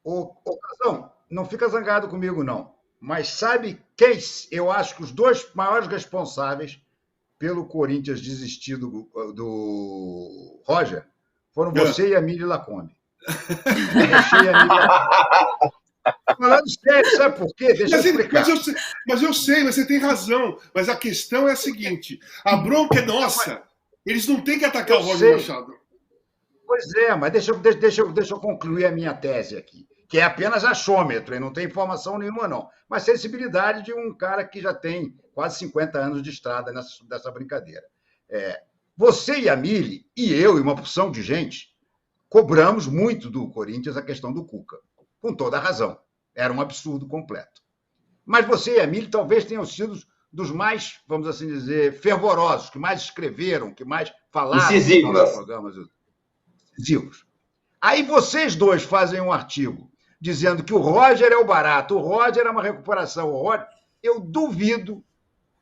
Casão, não fica zangado comigo, não. Mas sabe quem? Eu acho que os dois maiores responsáveis pelo Corinthians desistir do Roger foram É. você e a Miri Lacombe. Você e a Miri Lacombe. Falando sério, sabe por quê? Deixa eu explicar. Mas eu sei, você tem razão. Mas a questão é a seguinte: a bronca é nossa. Eles não têm que atacar o Roger Machado. Pois é, mas deixa eu concluir a minha tese aqui, que é apenas achômetro, e não tem informação nenhuma, não. Mas sensibilidade de um cara que já tem quase 50 anos de estrada nessa brincadeira. Você e a Mili, e eu, e uma porção de gente, cobramos muito do Corinthians a questão do Cuca, com toda a razão. Era um absurdo completo. Mas você e a Mili talvez tenham sido dos mais, vamos assim dizer, fervorosos, que mais escreveram, que mais falaram nos programas decisivos. Aí vocês dois fazem um artigo dizendo que o Roger é o barato, o Roger é uma recuperação. Eu duvido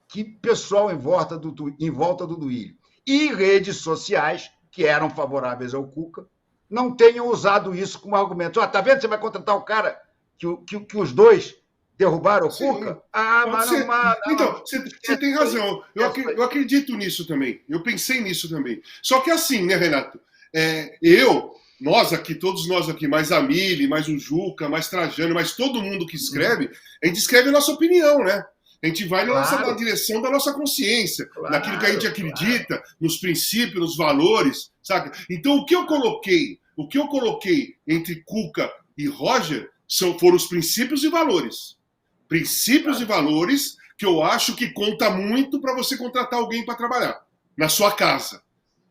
que pessoal em volta do Duílio e redes sociais, que eram favoráveis ao Cuca, não tenham usado isso como argumento. Tá vendo? Você vai contratar o cara que os dois derrubaram o Cuca? Então, você tem razão. Eu acredito nisso também. Eu pensei nisso também. Só que assim, né, Renato? Todos nós aqui, mais a Mili, mais o Juca, mais Trajano, mais todo mundo que escreve, a gente escreve a nossa opinião, né? A gente vai na direção da nossa consciência, naquilo que a gente acredita, nos princípios, nos valores, sabe? Então, o que eu coloquei entre Cuca e Roger foram os princípios e valores. Princípios e valores que eu acho que conta muito para você contratar alguém para trabalhar na sua casa.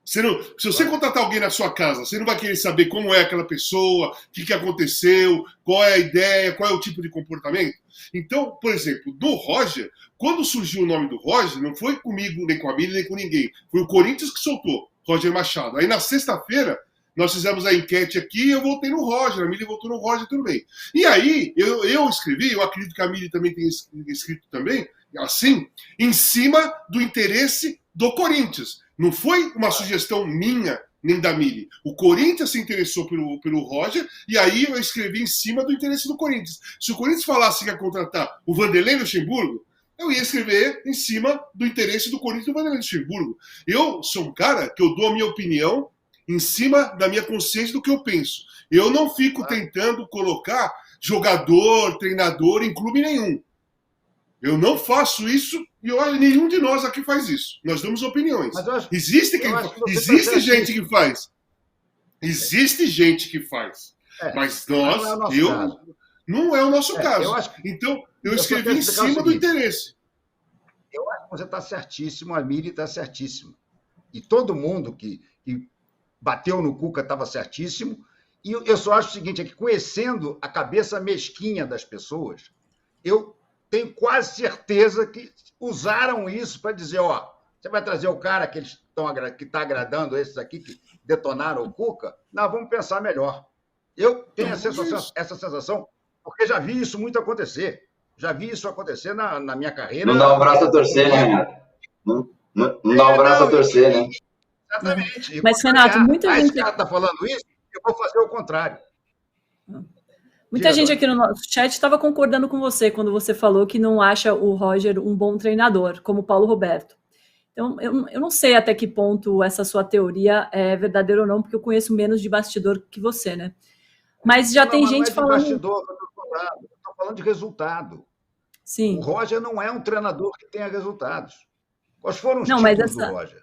Se você contratar alguém na sua casa, você não vai querer saber como é aquela pessoa, o que aconteceu, qual é a ideia, qual é o tipo de comportamento. Então, por exemplo, do Roger, quando surgiu o nome do Roger, não foi comigo, nem com a Mili, nem com ninguém. Foi o Corinthians que soltou, Roger Machado. Aí na sexta-feira, nós fizemos a enquete aqui e eu voltei no Roger, a Mili voltou no Roger, tudo bem. E aí, eu escrevi, eu acredito que a Mili também tem escrito também, assim, em cima do interesse do Corinthians. Não foi uma sugestão minha, nem da Mili. O Corinthians se interessou pelo Roger, e aí eu escrevi em cima do interesse do Corinthians. Se o Corinthians falasse que ia contratar o Vanderlei Luxemburgo, eu ia escrever em cima do interesse do Corinthians e do Vanderlei Luxemburgo. Eu sou um cara que eu dou a minha opinião em cima da minha consciência do que eu penso. Eu não fico tentando colocar jogador, treinador em clube nenhum. Eu não faço isso e nenhum de nós aqui faz isso. Nós damos opiniões. Existe gente que faz. Existe gente que faz. Mas não é o nosso caso. Então, eu escrevi em cima do interesse. Eu acho que você está certíssimo, a Miri está certíssima. E todo mundo que bateu no Cuca estava certíssimo. E eu só acho o seguinte, é que conhecendo a cabeça mesquinha das pessoas, eu tenho quase certeza que usaram isso para dizer, você vai trazer o cara que está agradando esses aqui que detonaram o Cuca? Não, vamos pensar melhor. Eu tenho essa sensação, porque já vi isso muito acontecer. Já vi isso acontecer na minha carreira. Não dá um braço a torcer, né, Renato? Não dá um braço a torcer, né? Exatamente. Mas, Renato, muita gente... esse cara está falando isso, eu vou fazer o contrário. Muita gente aqui no nosso chat estava concordando com você quando você falou que não acha o Roger um bom treinador, como o Paulo Roberto. Então, eu não sei até que ponto essa sua teoria é verdadeira ou não, porque eu conheço menos de bastidor que você, né? Mas já tem gente falando... Não é de bastidor, eu estou falando de resultado. Sim. O Roger não é um treinador que tenha resultados. Quais foram os títulos do Roger?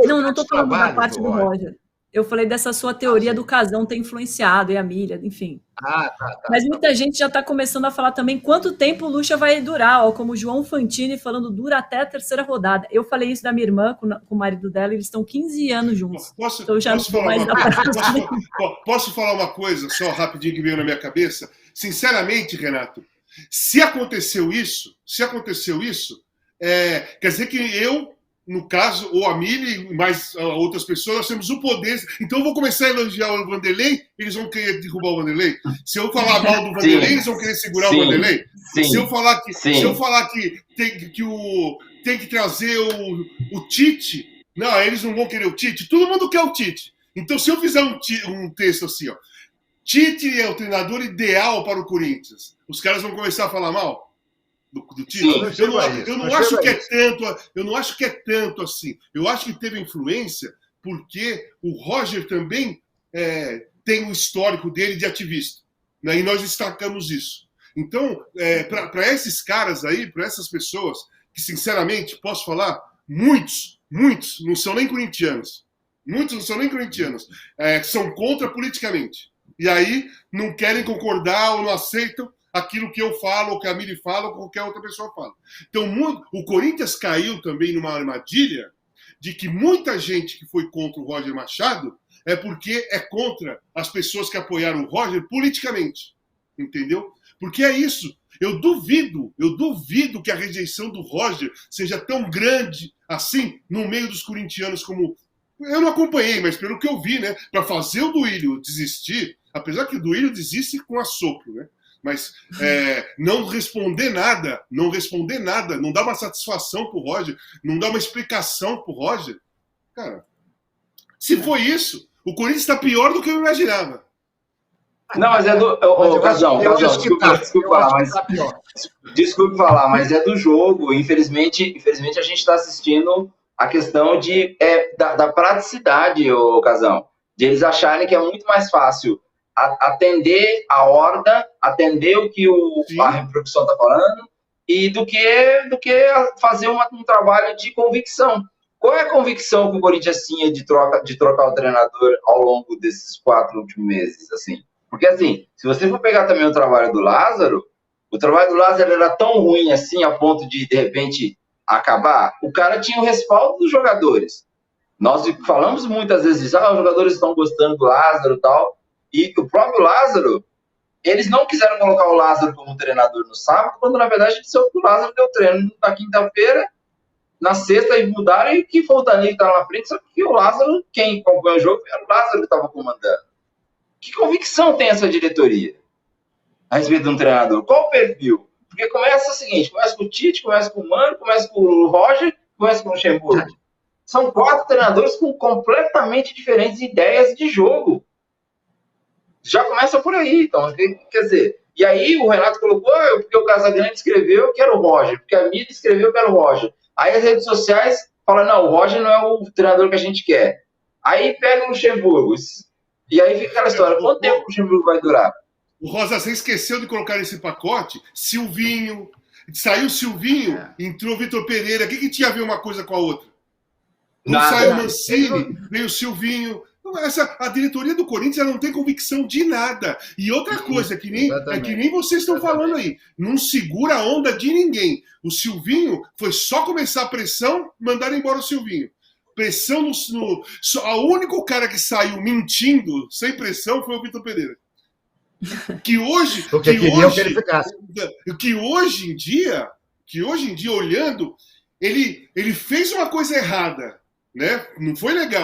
Não estou falando da parte do Roger. Eu falei dessa sua teoria do Casão ter influenciado, e a Milha, enfim. Tá. Mas muita gente já está começando a falar também quanto tempo o Lucha vai durar, como o João Fantini falando, dura até a terceira rodada. Eu falei isso da minha irmã com o marido dela, eles estão 15 anos juntos. Posso falar uma coisa só rapidinho que veio na minha cabeça? Sinceramente, Renato, se aconteceu isso, quer dizer que eu, no caso, ou a Mili, mais outras pessoas, nós temos o poder. Então eu vou começar a elogiar o Vanderlei, eles vão querer derrubar o Vanderlei. Se eu falar mal do Vanderlei, eles vão querer segurar o Vanderlei. Se eu falar que tem que trazer o Tite, não, eles não vão querer o Tite. Todo mundo quer o Tite. Então, se eu fizer um texto assim, Tite é o treinador ideal para o Corinthians. Os caras vão começar a falar mal do Tite. Eu não acho que é tanto assim. Eu acho que teve influência porque o Roger também tem o histórico dele de ativista, né? E nós destacamos isso. Então, para esses caras aí, para essas pessoas, que sinceramente, posso falar, muitos não são nem corintianos. Muitos não são nem corintianos. São contra politicamente. E aí não querem concordar ou não aceitam aquilo que eu falo, ou que a Miri fala, ou qualquer outra pessoa fala. Então, o Corinthians caiu também numa armadilha de que muita gente que foi contra o Roger Machado é porque é contra as pessoas que apoiaram o Roger politicamente. Entendeu? Porque é isso. Eu duvido que a rejeição do Roger seja tão grande assim no meio dos corintianos como... Eu não acompanhei, mas pelo que eu vi, né? Para fazer o Duílio desistir, apesar que o Duílio desiste com assopro, né? Mas não responder nada, não dá uma satisfação pro Roger, não dá uma explicação pro Roger. Cara, se foi isso, o Corinthians está pior do que eu imaginava. Não, mas é do... Casão, desculpe falar, mas é do jogo. Infelizmente a gente está assistindo a questão da praticidade, Casão, de eles acharem que é muito mais fácil atender a horda, atender o que a repercussão está falando, e do que fazer um trabalho de convicção. Qual é a convicção que o Corinthians tinha de trocar o treinador ao longo desses 4 últimos meses? Assim? Porque, assim, se você for pegar também o trabalho do Lázaro era tão ruim assim, a ponto de repente, acabar. O cara tinha o respaldo dos jogadores. Nós falamos muitas vezes, os jogadores estão gostando do Lázaro e tal, e o próprio Lázaro, eles não quiseram colocar o Lázaro como treinador no sábado, quando na verdade o Lázaro deu treino na quinta-feira, na sexta, e mudaram, e que foi o Danilo que estava na frente, só que o Lázaro, quem acompanha o jogo, era o Lázaro que estava comandando. Que convicção tem essa diretoria a respeito de um treinador? Qual o perfil? Porque começa o seguinte, começa com o Tite, começa com o Mano, começa com o Roger, começa com o Luxemburgo. São 4 treinadores com completamente diferentes ideias de jogo. Já começa por aí, então, quer dizer, e aí o Renato colocou, porque o Casagrande escreveu que era o Roger, porque a mídia escreveu que era o Roger. Aí as redes sociais falam, não, o Roger não é o treinador que a gente quer. Aí pega o Luxemburgo, e aí fica aquela história, quanto tempo o Luxemburgo vai durar? O Rosa, você esqueceu de colocar nesse pacote Silvinho, saiu Silvinho, entrou o Vitor Pereira, o que tinha a ver uma coisa com a outra? Não saiu o Mancini, veio o Silvinho. A diretoria do Corinthians não tem convicção de nada. E outra coisa, que nem vocês estão falando aí, não segura a onda de ninguém. O Silvinho foi só começar a pressão, mandaram embora o Silvinho. Pressão o único cara que saiu mentindo, sem pressão, foi o Vitor Pereira. Que hoje em dia, olhando, ele fez uma coisa errada, né? Não foi legal.